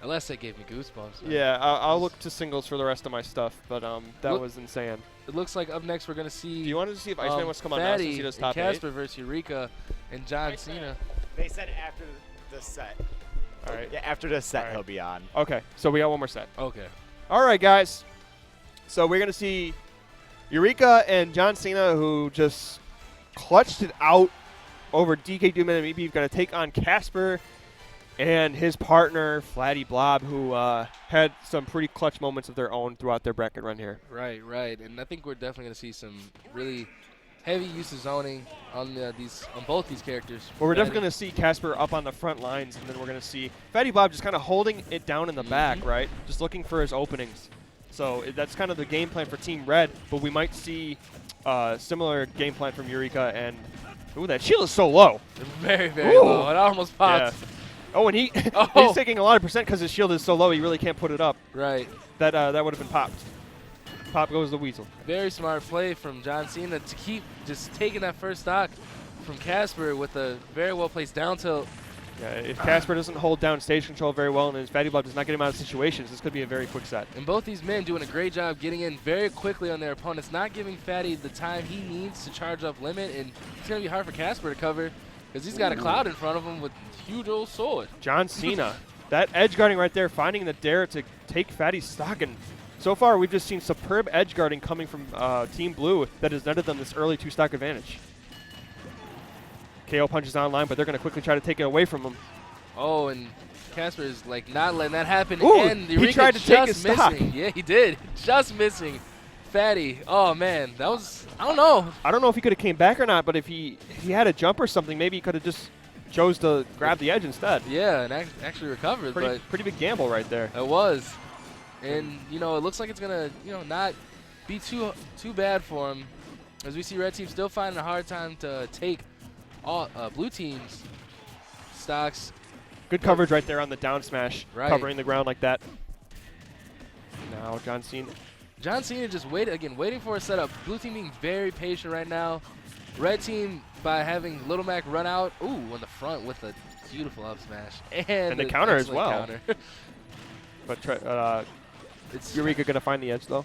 Unless it gave me goosebumps. Yeah, I'll look to singles for the rest of my stuff, but that was insane. It looks like up next we're going to see. Do you want to see if Iceman wants to come on now since he does top 8? Kasper versus Eureka and John Cena. They said after the set. All right. Yeah, after the set he'll be on. Okay, so we got one more set. Okay. All right, guys. So we're going to see Eureka and John Cena, who just clutched it out over DK Doom and maybe going to take on Kasper and his partner, Fatyblob, who had some pretty clutch moments of their own throughout their bracket run here. Right, right. And I think we're definitely going to see some really heavy use of zoning on both these characters. Well, we're definitely going to see Kasper up on the front lines, and then we're going to see Fatyblob just kind of holding it down in the back, right? Just looking for his openings. So that's kind of the game plan for Team Red, but we might see similar game plan from Eureka. And ooh, that shield is so low. Very, very low. It almost popped. Yeah. Oh, and he's taking a lot of percent because his shield is so low, he really can't put it up. Right. That would have been popped. Pop goes the weasel. Very smart play from John Cena to keep just taking that first stock from Kasper with a very well-placed down tilt. Yeah, if Kasper doesn't hold down stage control very well and his Fatyblob does not get him out of situations, this could be a very quick set. And both these men doing a great job getting in very quickly on their opponents, not giving Fatty the time he needs to charge up limit, and it's going to be hard for Kasper to cover because he's got a cloud in front of him with huge old sword. John Cena, that edge guarding right there, finding the dare to take Fatty's stock. And so far, we've just seen superb edge guarding coming from Team Blue that has netted them this early 2-stock advantage. KO punches online, but they're going to quickly try to take it away from him. Oh, and Kasper is like not letting that happen. Ooh, and Eureka he tried to take his stock. Yeah, he did. Just missing. Fatty. Oh, man. That was, I don't know. I don't know if he could have came back or not, but if he had a jump or something, maybe he could have just chose to grab the edge instead. Yeah, and actually recovered. Pretty big gamble right there. It was. And, you know, it looks like it's going to, you know, not be too bad for him. As we see Red Team still finding a hard time to take all Blue Team's stocks. Good coverage right there on the down smash, covering the ground like that. Now John Cena. John Cena just waiting for a setup. Blue Team being very patient right now. Red Team, by having Little Mac run out, on the front with a beautiful up smash. And the counter as well. Counter. But it's Eureka going to find the edge, though.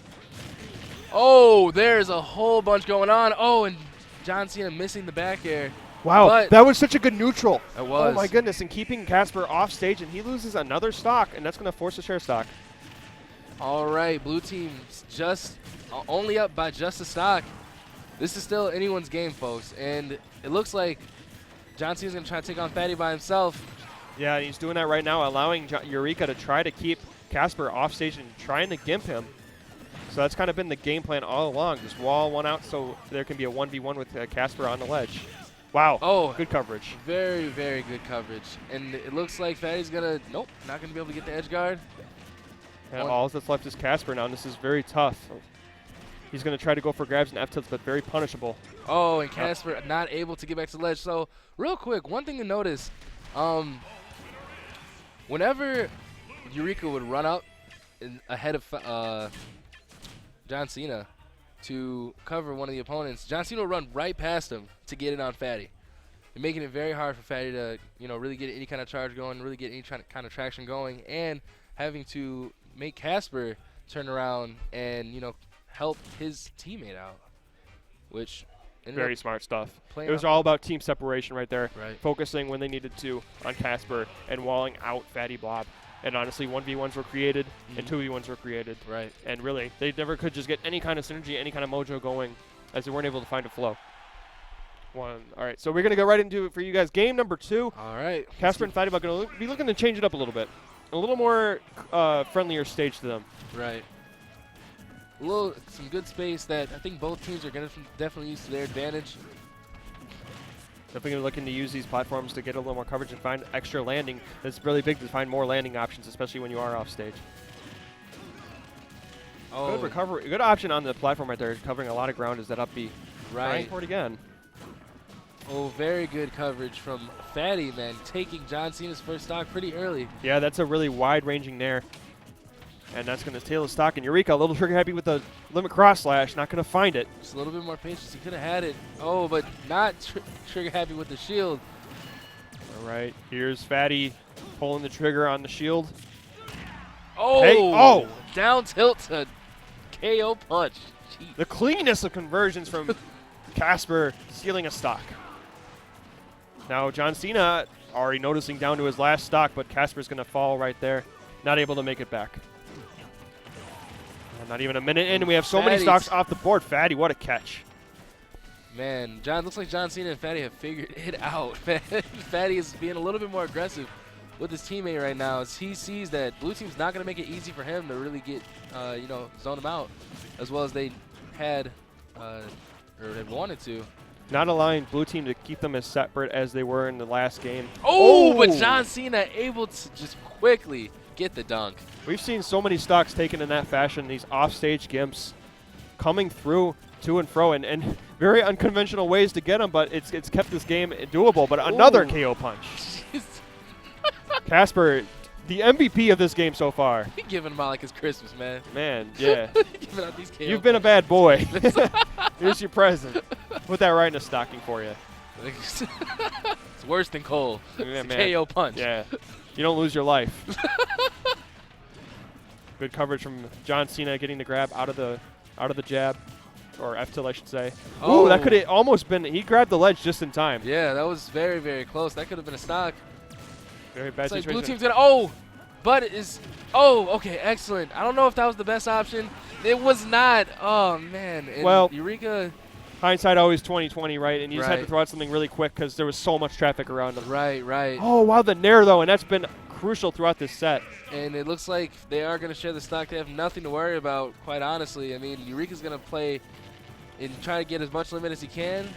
Oh, there's a whole bunch going on. Oh, and John Cena missing the back air. Wow, but that was such a good neutral. It was. Oh, my goodness, and keeping Kasper off stage, and he loses another stock, and that's going to force a share stock. All right, Blue Team's just only up by just a stock. This is still anyone's game, folks, and it looks like John Cena's going to try to take on Fatty by himself. Yeah, and he's doing that right now, allowing Eureka to try to keep Kasper off stage and trying to gimp him. So that's kind of been the game plan all along, just wall one out so there can be a 1v1 with Kasper on the ledge. Wow. Oh, good coverage. Very, very good coverage. And it looks like Fatty's going to, nope, not going to be able to get the edge guard. And all that's left is Kasper now, and this is very tough. He's going to try to go for grabs and F-tilts, but very punishable. Oh, and Kasper not able to get back to the ledge. So, real quick, one thing to notice, whenever Eureka would run up ahead of John Cena to cover one of the opponents, John Cena will run right past him to get it on Fatty, and making it very hard for Fatty to, you know, really get any kind of charge going, really get any kind of traction going, and having to make Kasper turn around and, you know, help his teammate out, which very smart stuff. It was all about team separation right there, focusing when they needed to on Kasper and walling out Fatyblob. And honestly, 1v1s were created and 2v1s were created. Right. And really, they never could just get any kind of synergy, any kind of mojo going, as they weren't able to find a flow. All right, so we're going to go right into it for you guys. Game number 2. All right. Kasper and Fatyblob going to be looking to change it up a little bit. A little more friendlier stage to them. Right. Some good space that I think both teams are going to definitely use to their advantage. Definitely looking to use these platforms to get a little more coverage and find extra landing. It's really big to find more landing options, especially when you are off stage. Oh. Good recovery. Good option on the platform right there, covering a lot of ground is that up B. Right. For it again. Oh, very good coverage from Fatty, man, taking John Cena's first stock pretty early. Yeah, that's a really wide-ranging nair. And that's going to tail the stock. And Eureka, a little trigger-happy with the limit cross-slash, not going to find it. Just a little bit more patience. He could have had it. Oh, but not trigger-happy with the shield. All right, here's Fatty pulling the trigger on the shield. Oh, Hey, oh. Down tilt to KO punch. Jeez. The cleanest of conversions from Kasper stealing a stock. Now John Cena already noticing down to his last stock, but Kasper's going to fall right there. Not able to make it back. Not even a minute in, and we have so many stocks off the board. Fatty, what a catch. Man, looks like John Cena and Fatty have figured it out. Fatty is being a little bit more aggressive with his teammate right now as he sees that blue team's not going to make it easy for him to really get, zone him out as well as they had wanted to. Not allowing blue team to keep them as separate as they were in the last game. Oh, but John Cena able to just quickly get the dunk. We've seen so many stocks taken in that fashion, these offstage gimps coming through to and fro, and very unconventional ways to get them, but it's kept this game doable. But another KO punch. Kasper, the MVP of this game so far. He giving him out like it's Christmas, man. Man, yeah. Giving out these KO You've been a bad boy. Here's your present. Put that right in a stocking for you. It's worse than Cole. Yeah, it's a KO punch. Yeah. You don't lose your life. Good coverage from John Cena getting the grab out of the jab. Or F tilt, I should say. Oh. Ooh, that could have almost been. He grabbed the ledge just in time. Yeah, that was very, very close. That could have been a stock. Very bad It's like situation. blue team's gonna. Oh, but it is. Oh, okay, excellent. I don't know if that was the best option. It was not. Oh man. And well, Eureka. Hindsight always 20/20, right? And you just had to Right. throw out something really quick because there was so much traffic around him. Right, right. Oh wow, the nair though, and that's been crucial throughout this set. And it looks like they are gonna share the stock. They have nothing to worry about, quite honestly. I mean, Eureka's gonna play and try to get as much limit as he can.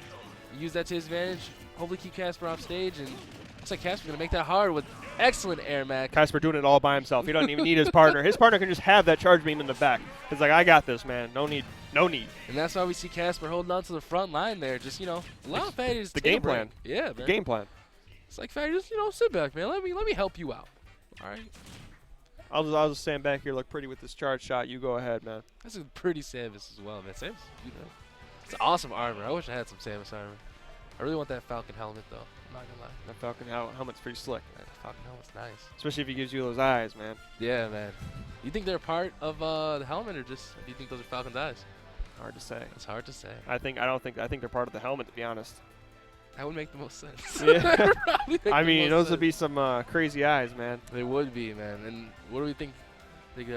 Use that to his advantage. Hopefully keep Kasper off stage. And looks like Kasper's going to make that hard with excellent air mac. Kasper doing it all by himself. He doesn't even need his partner. His partner can just have that charge beam in the back. It's like, I got this, man. No need. No need. And that's why we see Kasper holding on to the front line there. Just, allow Fatty to The take game a break. plan. Yeah, man. The game plan. It's like, Fatty, just, sit back, man. Let me help you out. All right? I'll just stand back here, look pretty with this charge shot. You go ahead, man. That's a pretty Samus as well, man. Samus, it's awesome armor. I wish I had some Samus armor. I really want that Falcon helmet, though. I'm not gonna lie. That Falcon helmet's pretty slick. That Falcon helmet's nice. Especially if he gives you those eyes, man. Yeah, man. You think they're part of the helmet, or do you think those are Falcon's eyes? Hard to say. It's hard to say. I think they're part of the helmet, to be honest. That would make the most sense. Yeah. I mean, those sense. would be some crazy eyes, man. They would be, man. And what do we think? Like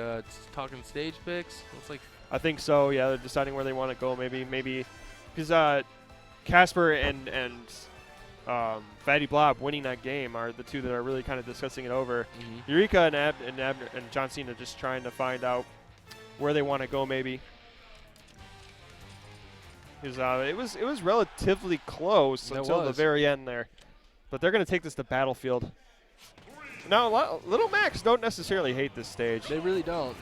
talking stage picks? Looks like. I think so. Yeah, they're deciding where they want to go. Maybe, because Kasper and Fatyblob winning that game are the two that are really kind of discussing it over. Mm-hmm. Eureka and Abner and John Cena just trying to find out where they want to go. Maybe. Because it was relatively close until the very end there, but they're going to take this to Battlefield. Now, Little Macs don't necessarily hate this stage. They really don't.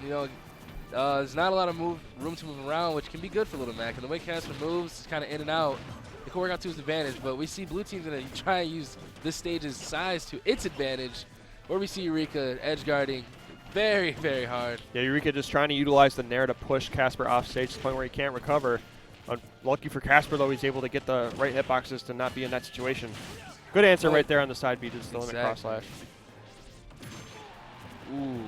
There's not a lot of room to move around, which can be good for Little Mac. And the way Kasper moves is kind of in and out. It can work out to his advantage, but we see blue team's going to try and use this stage's size to its advantage, where we see Eureka edge guarding very, very hard. Yeah, Eureka just trying to utilize the nair to push Kasper off stage to the point where he can't recover. Lucky for Kasper, though, he's able to get the right hitboxes to not be in that situation. Good answer right there on the side B, just the limit cross slash. Ooh.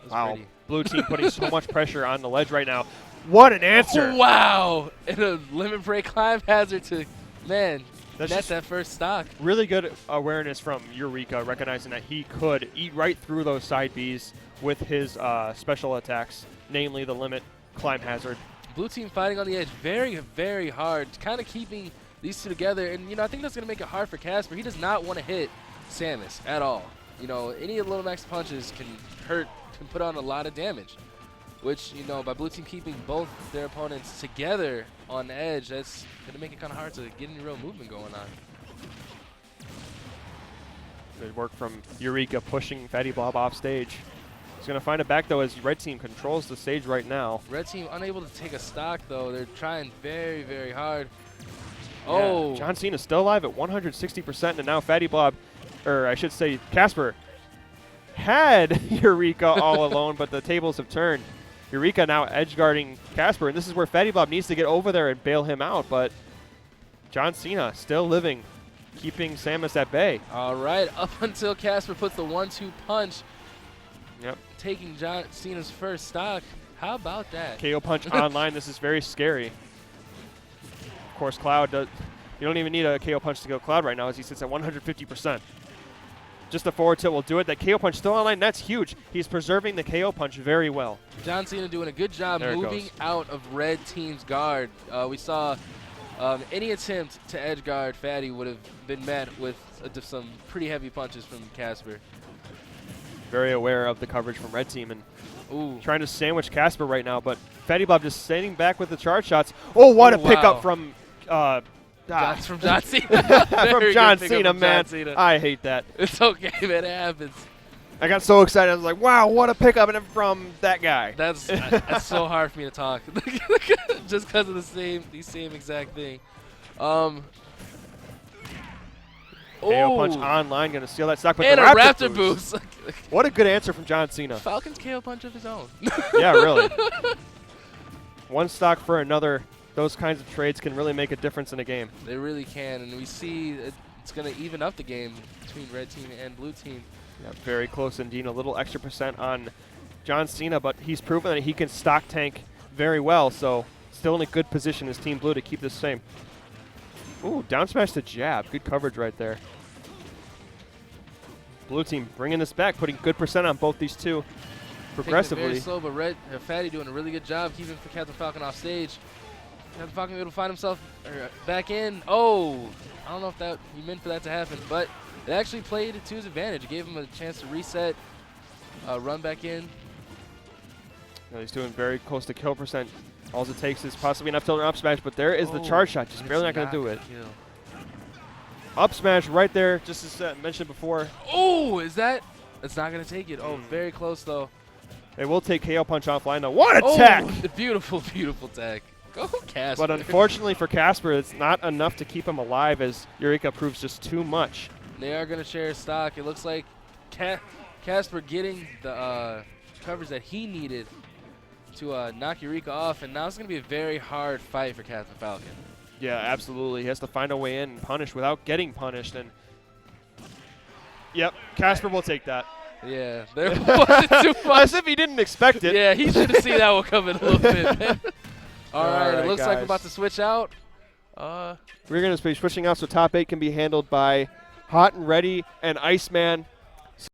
Wow. Pretty. Blue team putting so much pressure on the ledge right now. What an answer. Oh, wow. And a limit break climb hazard to, man, That's that first stock. Really good awareness from Eureka, recognizing that he could eat right through those side Bs with his special attacks, namely the limit climb hazard. Blue team fighting on the edge very, very hard, kind of keeping these two together. And, I think that's going to make it hard for Kasper. He does not want to hit Samus at all. Any of Little Mac's punches can put on a lot of damage, which, by blue team keeping both their opponents together on the edge, that's going to make it kind of hard to get any real movement going on. Good work from Eureka pushing Fatyblob off stage. He's going to find it back, though, as red team controls the stage right now. Red team unable to take a stock, though. They're trying very, very hard. Yeah, Oh. John Cena's still alive at 160%, and now Fatyblob, or I should say Kasper, had Eureka all alone, but the tables have turned. Eureka now edge guarding Kasper, and this is where Fatyblob needs to get over there and bail him out, but John Cena still living, keeping Samus at bay. All right, up until Kasper puts the 1-2 punch. Yep. taking John Cena's first stock. How about that? KO punch online. This is very scary. Of course, Cloud does. You don't even need a KO punch to go Cloud right now, as he sits at 150%. Just a forward tilt will do it. That KO punch still online. That's huge. He's preserving the KO punch very well. John Cena doing a good job There it moving goes. out of red team's guard. We saw any attempt to edge guard Fatty would have been met with some pretty heavy punches from Kasper. Very aware of the coverage from red team and Ooh. trying to sandwich Kasper right now, but Fatyblob just standing back with the charge shots. Oh, what a wow. pickup from From John Cena. from Very John good pickup Cena, from man. John Cena. I hate that. It's okay, man. It happens. I got so excited. I was like, wow, what a pickup from that guy. That's so hard for me to talk, just because of the same exact thing. KO Oh, punch online, going to steal that stock. But and the a Raptor Raptor boost. What a good answer from John Cena. Falcon's KO punch of his own. Yeah, really. One stock for another. Those kinds of trades can really make a difference in a game. They really can, and we see it's going to even up the game between red team and blue team. Yeah, very close indeed. A little extra percent on John Cena, but he's proven that he can stock tank very well, so still in a good position as Team Blue to keep this same. Ooh, down smash to jab. Good coverage right there. Blue team bringing this back, putting good percent on both these two progressively. Very slow, but Fatty doing a really good job keeping Captain Falcon off stage. Captain Falcon able to find himself back in. Oh, I don't know if that he meant for that to happen, but it actually played to his advantage. It gave him a chance to reset, run back in. No, he's doing very close to kill percent. All it takes is possibly enough to up smash, but there is the charge shot. Just barely not going to do it. Up smash right there, just as mentioned before. Oh, is that? It's not going to take it. Oh, very close, though. They will take KO punch offline, though. What attack! Oh, beautiful, beautiful attack. Go, Kasper. But unfortunately for Kasper, it's not enough to keep him alive as Eureka proves just too much. They are going to share stock. It looks like Kasper getting the coverage that he needed to knock Eureka off, and now it's going to be a very hard fight for Captain Falcon. Yeah, absolutely. He has to find a way in and punish without getting punished. And yep, Kasper will take that. Yeah, there wasn't too much. As if he didn't expect it. Yeah, he should have seen that one coming a little bit, man. All right, it looks like guys. we're about to switch out. We're going to be switching out so top 8 can be handled by Hot and Ready and Iceman.